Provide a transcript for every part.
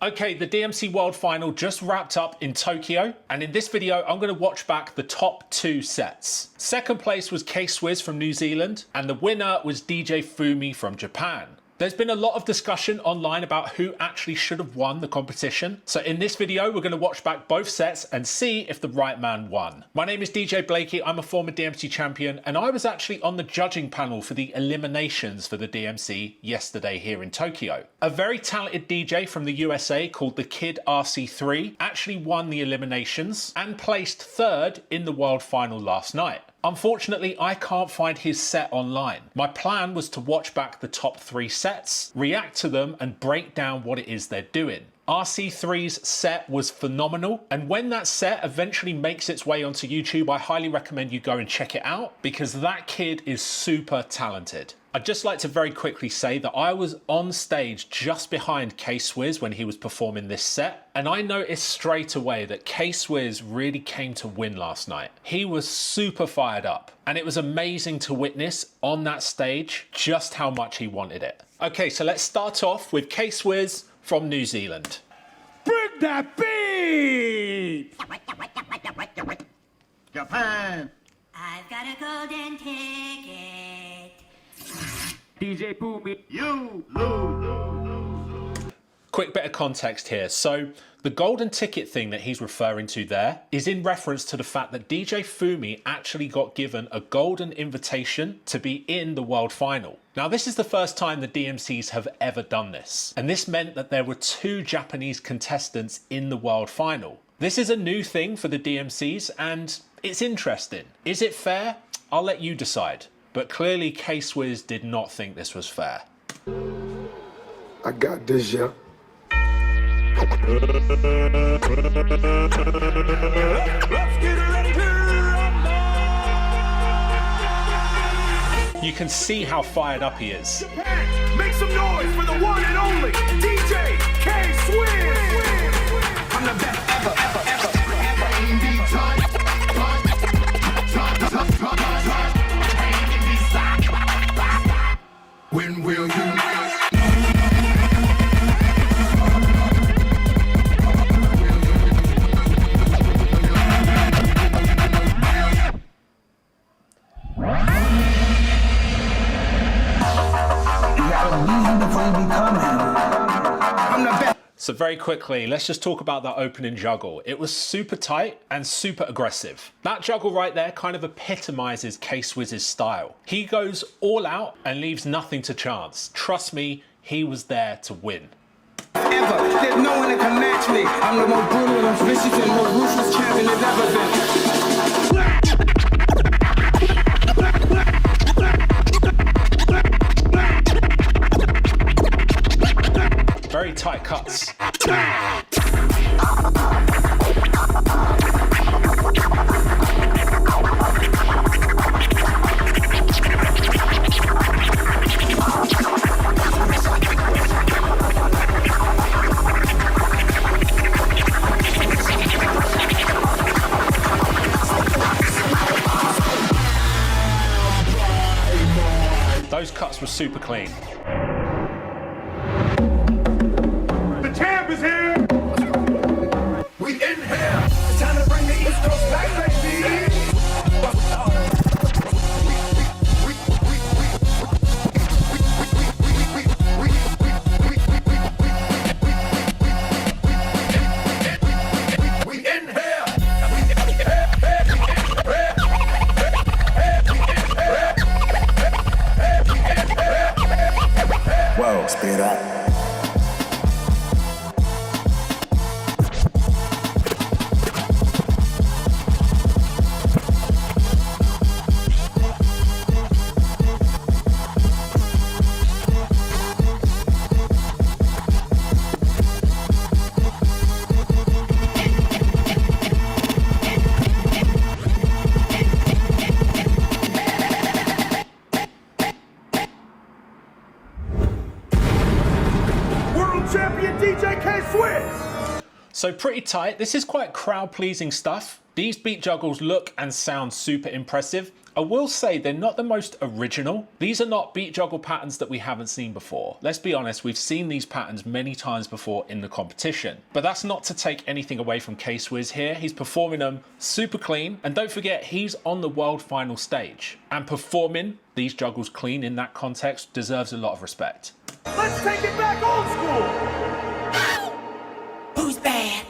Okay, the DMC World Final just wrapped up in Tokyo, and in this video, I'm going to watch back the top 2 sets. Second place was Swizz from New Zealand, and the winner was DJ Fummy from Japan. There's been a lot of discussion online about who actually should have won the competition. So in this video, we're going to watch back both sets and see if the right man won. My name is DJ Blakey. I'm a former DMC champion, and I was actually on the judging panel for the eliminations for the DMC yesterday here in Tokyo. A very talented DJ from the USA called the Kid RC3 actually won the eliminations and placed 3rd in the World Final last night. Unfortunately, I can't find his set online. My plan was to watch back the top 3 sets, react to them, and break down what it is they're doing. RC3's set was phenomenal, and when that set eventually makes its way onto YouTube, I highly recommend you go and check it out because that kid is super talented. I'd just like to very quickly say that I was on stage just behind Swizz when he was performing this set, and I noticed straight away that Swizz really came to win last night. He was super fired up, and it was amazing to witness on that stage just how much he wanted it. Okay, so let's start off with Swizz from New Zealand. Bring that beat! Japan. I've got a golden ticket. DJ Fummy. You lose. Quick bit of context here. So the golden ticket thing that he's referring to there is in reference to the fact that DJ Fummy actually got given a golden invitation to be in the World Final. Now, this is the first time the DMCs have ever done this, and this meant that there were 2 Japanese contestants in the World Final. This is a new thing for the DMCs, and it's interesting. Is it fair? I'll let you decide. But clearly, Swizz did not think this was fair. I got this, yeah. Let's get ready to rumble! You can see how fired up he is. Japan, make some noise for the one and only DJ Swizz! I'm the best ever. When will you? So very quickly, let's just talk about that opening juggle. It was super tight and super aggressive. That juggle right there kind of epitomizes Swizz's style. He goes all out and leaves nothing to chance. Trust me, he was there to win. Ever. There's no one that can match me. I'm the most brutal, most vicious, and most ruthless champion there's ever been. Very tight cuts. Those cuts were super clean. The champ is here! We in here. It's time to bring the East Coast back, baby. We in here. Whoa, speed up. Champion DJ Swizz! So pretty tight. This is quite crowd-pleasing stuff. These beat juggles look and sound super impressive. I will say they're not the most original. These are not beat juggle patterns that we haven't seen before. Let's be honest, we've seen these patterns many times before in the competition. But that's not to take anything away from Swizz here. He's performing them super clean. And don't forget, he's on the world final stage. And performing these juggles clean in that context deserves a lot of respect. Let's take it back old school. Who's bad?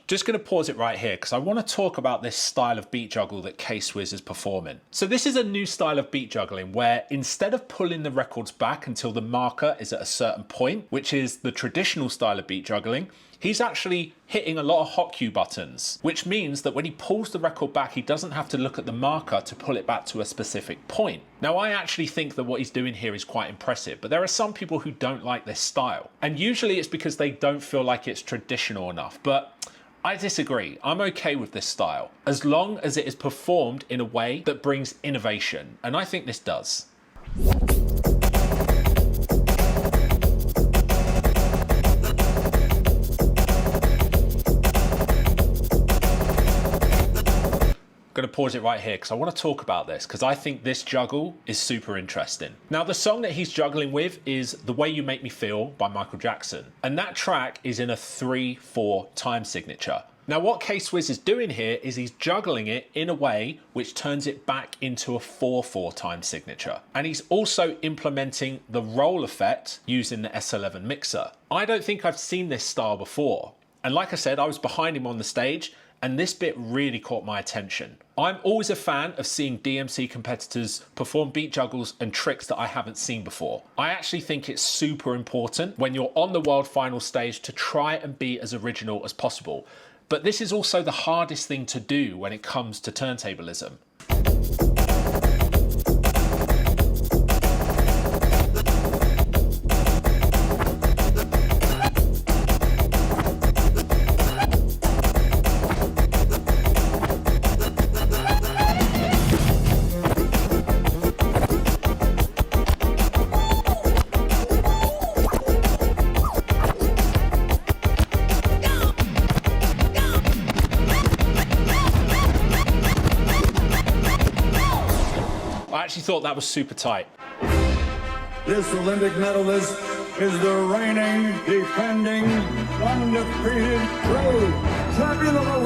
Just going to pause it right here because I want to talk about this style of beat juggle that Swizz is performing. So this is a new style of beat juggling where instead of pulling the records back until the marker is at a certain point, which is the traditional style of beat juggling, he's actually hitting a lot of hot cue buttons, which means that when he pulls the record back, he doesn't have to look at the marker to pull it back to a specific point. Now, I actually think that what he's doing here is quite impressive, but there are some people who don't like this style. And usually it's because they don't feel like it's traditional enough, but I disagree. I'm okay with this style, as long as it is performed in a way that brings innovation, and I think this does. I'm going to pause it right here because I want to talk about this because I think this juggle is super interesting. Now, the song that he's juggling with is The Way You Make Me Feel by Michael Jackson. And that track is in a 3/4 time signature. Now, what Swizz is doing here is he's juggling it in a way which turns it back into a 4/4 time signature. And he's also implementing the roll effect using the S11 mixer. I don't think I've seen this style before. And like I said, I was behind him on the stage, and this bit really caught my attention. I'm always a fan of seeing DMC competitors perform beat juggles and tricks that I haven't seen before. I actually think it's super important when you're on the world final stage to try and be as original as possible. But this is also the hardest thing to do when it comes to turntablism. I actually thought that was super tight. This Olympic medalist is the reigning, defending, undefeated true champion of the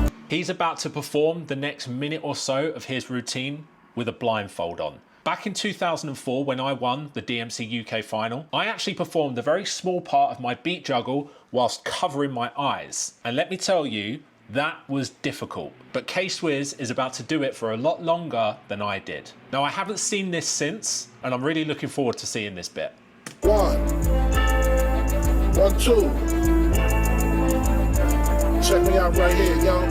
world. He's about to perform the next minute or so of his routine with a blindfold on. Back in 2004, when I won the DMC UK final, I actually performed a very small part of my beat juggle whilst covering my eyes. And let me tell you, that was difficult, but Swizz is about to do it for a lot longer than I did. Now, I haven't seen this since, and I'm really looking forward to seeing this bit. 1, 1, 2. Check me out right here, yo.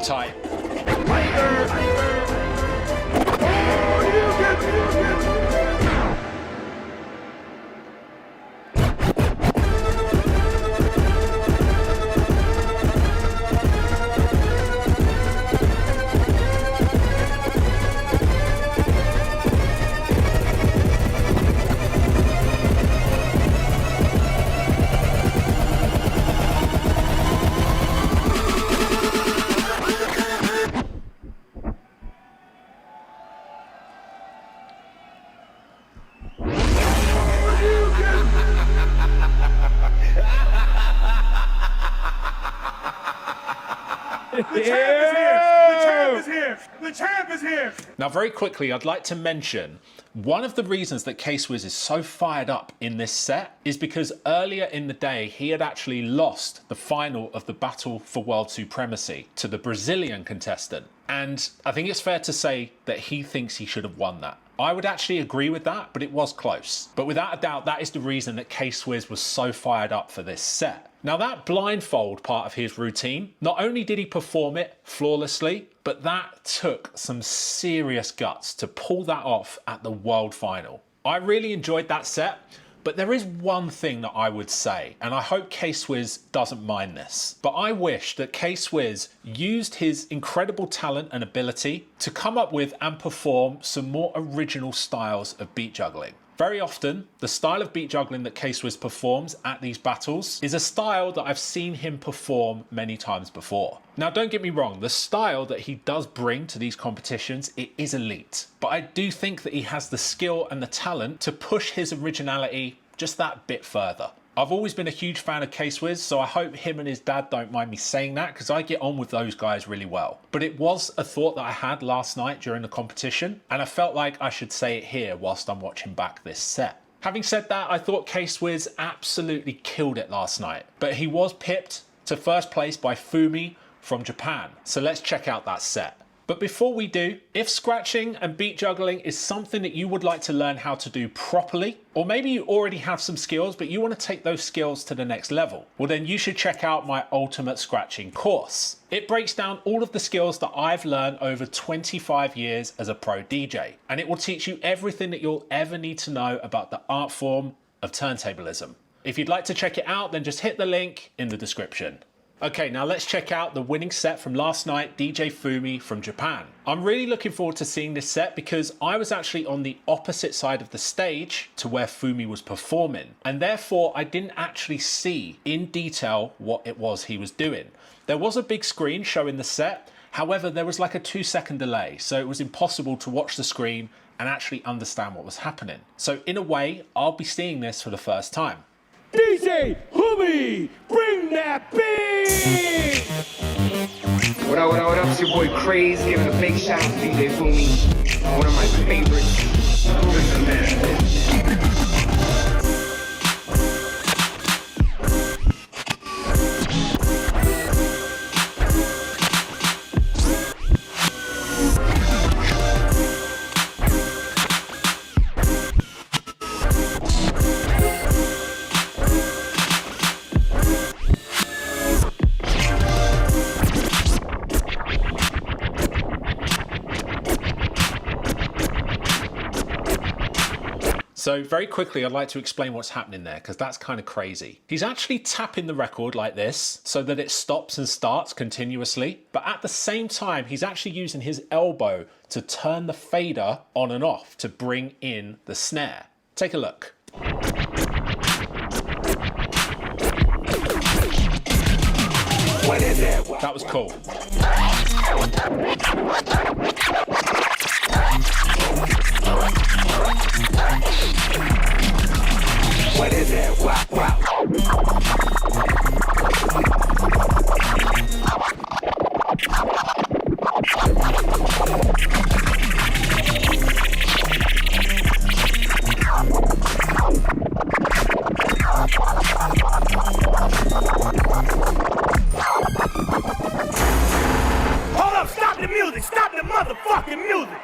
Tight. champ is here! The champ is here! The champ is here! Now, very quickly, I'd like to mention one of the reasons that Swizz is so fired up in this set is because earlier in the day, he had actually lost the final of the battle for world supremacy to the Brazilian contestant. And I think it's fair to say that he thinks he should have won that. I would actually agree with that, but it was close. But without a doubt, that is the reason that Swizz was so fired up for this set. Now, that blindfold part of his routine, not only did he perform it flawlessly, but that took some serious guts to pull that off at the World Final. I really enjoyed that set, but there is one thing that I would say, and I hope Swizz doesn't mind this, but I wish that Swizz used his incredible talent and ability to come up with and perform some more original styles of beat juggling. Very often, the style of beat juggling that Swizz performs at these battles is a style that I've seen him perform many times before. Now, don't get me wrong, the style that he does bring to these competitions, it is elite. But I do think that he has the skill and the talent to push his originality just that bit further. I've always been a huge fan of Swizz, so I hope him and his dad don't mind me saying that because I get on with those guys really well. But it was a thought that I had last night during the competition, and I felt like I should say it here whilst I'm watching back this set. Having said that, I thought Swizz absolutely killed it last night, but he was pipped to first place by Fummy from Japan. So let's check out that set. But before we do, if scratching and beat juggling is something that you would like to learn how to do properly, or maybe you already have some skills, but you want to take those skills to the next level, well then you should check out my Ultimate Scratching course. It breaks down all of the skills that I've learned over 25 years as a pro DJ, and it will teach you everything that you'll ever need to know about the art form of turntablism. If you'd like to check it out, then just hit the link in the description. Okay, now let's check out the winning set from last night, DJ Fummy from Japan. I'm really looking forward to seeing this set because I was actually on the opposite side of the stage to where Fummy was performing, and therefore I didn't actually see in detail what it was he was doing. There was a big screen showing the set, however there was like a 2-second delay, so it was impossible to watch the screen and actually understand what was happening. So in a way, I'll be seeing this for the first time. DJ Fummy, bring that beat! What up, what up, what up? It's your boy Craze, giving a big shout out to DJ Fummy, one of my favorites. Listen, man. So very quickly, I'd like to explain what's happening there because that's kind of crazy. He's actually tapping the record like this so that it stops and starts continuously. But at the same time, he's actually using his elbow to turn the fader on and off to bring in the snare. Take a look. That was cool. What is it? Wow, wow. Hold up, stop the music! Stop the motherfucking music!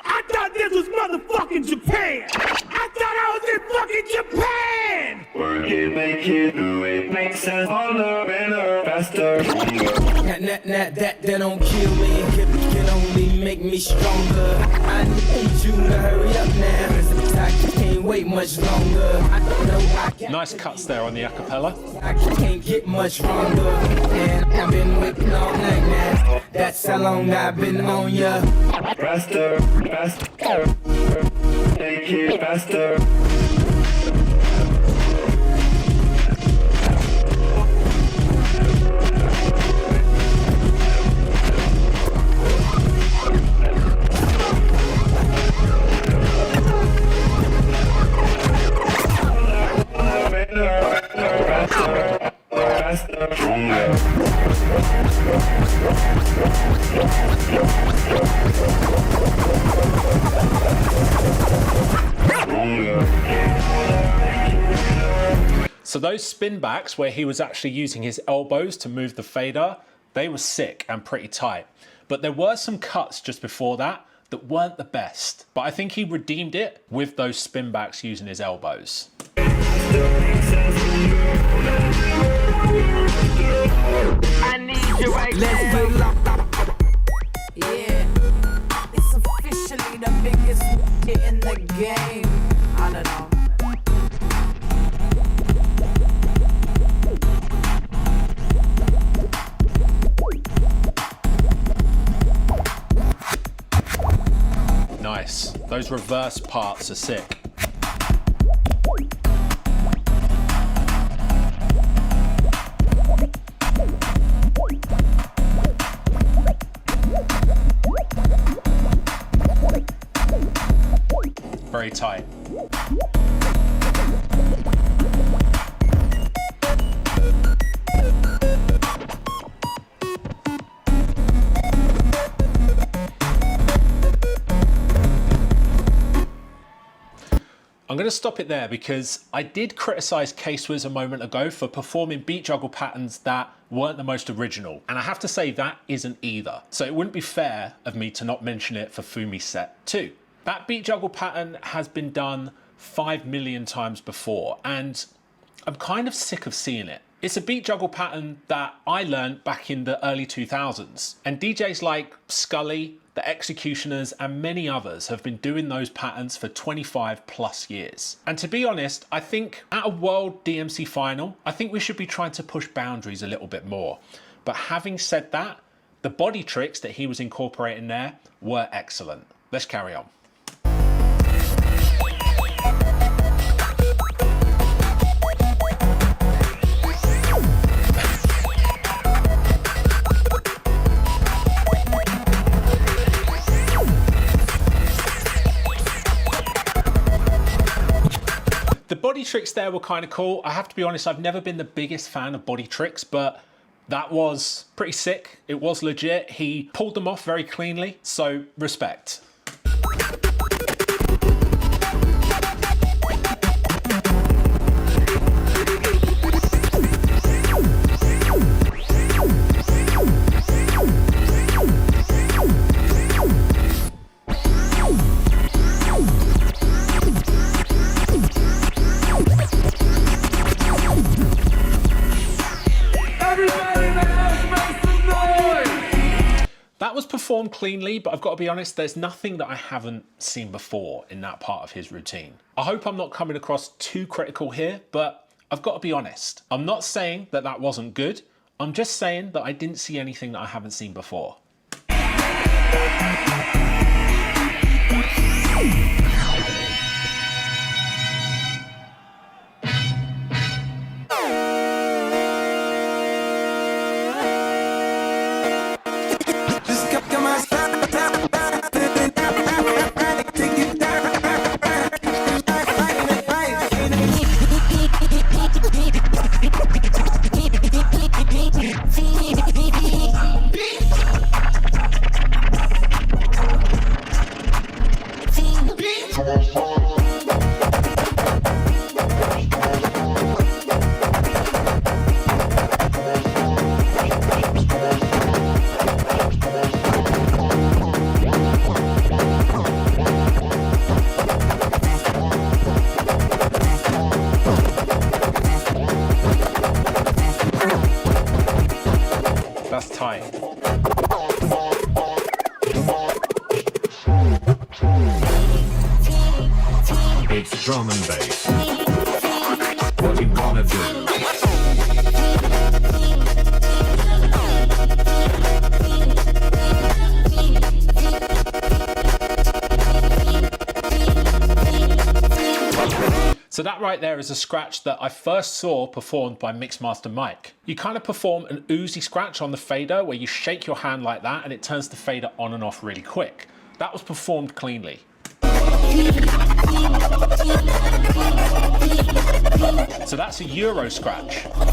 I thought this was motherfucking Japan! I thought I was in fucking Japan! Work it, make it, do it, make sense, harder, better, faster. That don't kill me, can only make me stronger. I need you to hurry up now, 'cause I can't wait much longer. I know I got Nice cuts there on the acapella. I can't get much stronger, and I've been waiting all night now. That's how long I've been on ya. Faster, faster, make it faster. Faster, faster, stronger. So those spin backs where he was actually using his elbows to move the fader, they were sick and pretty tight. But there were some cuts just before that weren't the best. But I think he redeemed it with those spin backs using his elbows. I need you right now. Yeah, it's officially the biggest hit in the game. I don't know. Nice. Those reverse parts are sick. Very tight. I'm going to stop it there because I did criticize Swizz a moment ago for performing beat juggle patterns that weren't the most original. And I have to say that isn't either. So it wouldn't be fair of me to not mention it for Fummy's set too. That beat juggle pattern has been done 5 million times before, and I'm kind of sick of seeing it. It's a beat juggle pattern that I learned back in the early 2000s, and DJs like Scully, the Executioners, and many others have been doing those patterns for 25 plus years. And to be honest, I think at a World DMC Final, I think we should be trying to push boundaries a little bit more. But having said that, the body tricks that he was incorporating there were excellent. Let's carry on. The body tricks there were kind of cool. I have to be honest, I've never been the biggest fan of body tricks, but that was pretty sick. It was legit. He pulled them off very cleanly, so respect. That was performed cleanly, but I've got to be honest, there's nothing that I haven't seen before in that part of his routine. I hope I'm not coming across too critical here, but I've got to be honest. I'm not saying that that wasn't good. I'm just saying that I didn't see anything that I haven't seen before. That's tight. It's drum and bass. What you gonna do? So that right there is a scratch that I first saw performed by Mixmaster Mike. You kind of perform an Uzi scratch on the fader where you shake your hand like that and it turns the fader on and off really quick. That was performed cleanly. So that's a Euro scratch. Oh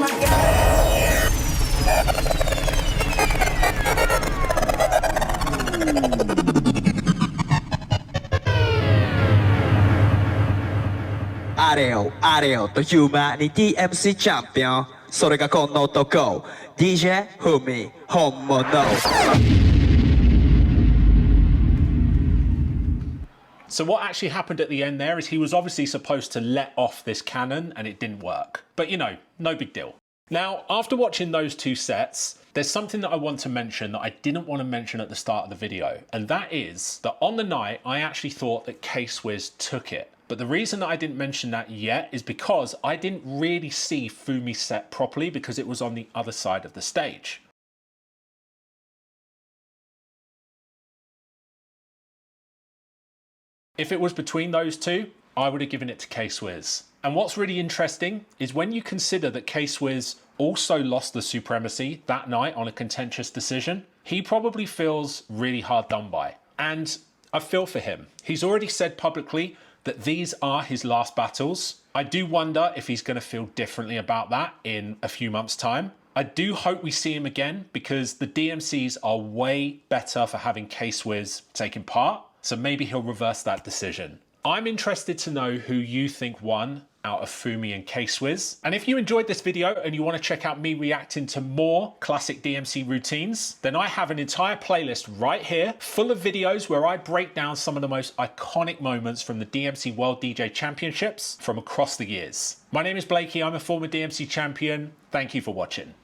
my God. あれよとヒューマニ DMC チャンピオンそれがこの男 DJ Fummy 本物 So what actually happened at the end there is he was obviously supposed to let off this cannon and it didn't work. But you know, no big deal. Now, after watching those two sets, there's something that I want to mention that I didn't want to mention at the start of the video. And that is that on the night, I actually thought that Swizz took it. But the reason that I didn't mention that yet is because I didn't really see Fummy's set properly because it was on the other side of the stage. If it was between those two, I would have given it to Swizz. And what's really interesting is when you consider that Swizz also lost the supremacy that night on a contentious decision, he probably feels really hard done by. And I feel for him. He's already said publicly that these are his last battles. I do wonder if he's going to feel differently about that in a few months' time. I do hope we see him again because the DMCs are way better for having Swizz taking part. So maybe he'll reverse that decision. I'm interested to know who you think won out of Fummy and Swizz. And if you enjoyed this video and you want to check out me reacting to more classic DMC routines, then I have an entire playlist right here full of videos where I break down some of the most iconic moments from the DMC World DJ Championships from across the years. My name is Blakey, I'm a former DMC champion. Thank you for watching.